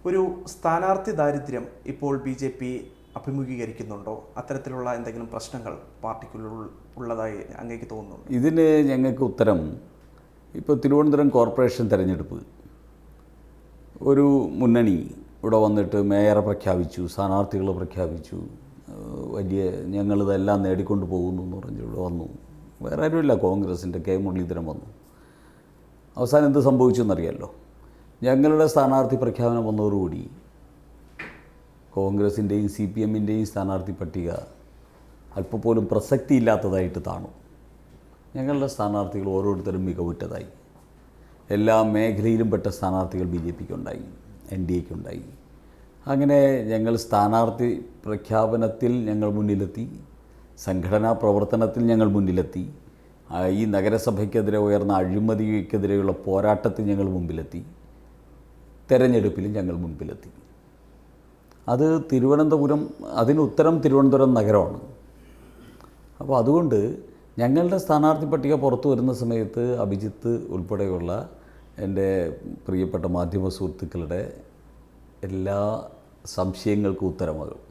ഒരു സ്ഥാനാർത്ഥി ദാരിദ്ര്യം ഇപ്പോൾ BJP അഭിമുഖീകരിക്കുന്നുണ്ടോ? അത്തരത്തിലുള്ള എന്തെങ്കിലും പ്രശ്നങ്ങൾ പാർട്ടിക്കുള്ളിൽ ഉള്ളതായി അങ്ങേക്ക് തോന്നുന്നുണ്ടോ? ഇതിന് ഞങ്ങൾക്ക് ഉത്തരം, ഇപ്പോൾ തിരുവനന്തപുരം കോർപ്പറേഷൻ തെരഞ്ഞെടുപ്പ് ഒരു മുന്നണി ഇവിടെ വന്നിട്ട് മേയറെ പ്രഖ്യാപിച്ചു, സ്ഥാനാർത്ഥികൾ പ്രഖ്യാപിച്ചു, വലിയ ഞങ്ങളിതെല്ലാം നേടിക്കൊണ്ട് പോകുന്നു എന്ന് പറഞ്ഞിവിടെ വന്നു. വേറെ ആരുമില്ല, കോൺഗ്രസിൻ്റെ കെ മുരളീധരൻ വന്നു. അവസാനം എന്ത് സംഭവിച്ചെന്നറിയാമല്ലോ. ഞങ്ങളുടെ സ്ഥാനാർത്ഥി പ്രഖ്യാപനം വന്നതോടുകൂടി കോൺഗ്രസിൻ്റെയും CPMൻ്റെയും സ്ഥാനാർത്ഥി പട്ടിക അല്പം പോലും പ്രസക്തിയില്ലാത്തതായിട്ട് താണു. ഞങ്ങളുടെ സ്ഥാനാർത്ഥികൾ ഓരോരുത്തരും മികവുറ്റതായി. എല്ലാ മേഖലയിലും പെട്ട സ്ഥാനാർത്ഥികൾ BJPക്കുണ്ടായി, NDAക്കുണ്ടായി. അങ്ങനെ ഞങ്ങൾ സ്ഥാനാർത്ഥി പ്രഖ്യാപനത്തിൽ ഞങ്ങൾ മുന്നിലെത്തി, സംഘടനാ പ്രവർത്തനത്തിൽ ഞങ്ങൾ മുന്നിലെത്തി, ഈ നഗരസഭയ്ക്കെതിരെ ഉയർന്ന അഴിമതിക്കെതിരെയുള്ള പോരാട്ടത്തിൽ ഞങ്ങൾ മുമ്പിലെത്തി, തെരഞ്ഞെടുപ്പിലും ഞങ്ങൾ മുൻപിലെത്തി. അത് തിരുവനന്തപുരം, അതിന് ഉത്തരം തിരുവനന്തപുരം നഗരമാണ്. അപ്പോൾ അതുകൊണ്ട് ഞങ്ങളുടെ സ്ഥാനാർത്ഥി പട്ടിക പുറത്തു വരുന്ന സമയത്ത് അഭിജിത്ത് ഉൾപ്പെടെയുള്ള എൻ്റെ പ്രിയപ്പെട്ട മാധ്യമ സുഹൃത്തുക്കളുടെ എല്ലാ സംശയങ്ങൾക്കും ഉത്തരമാകും.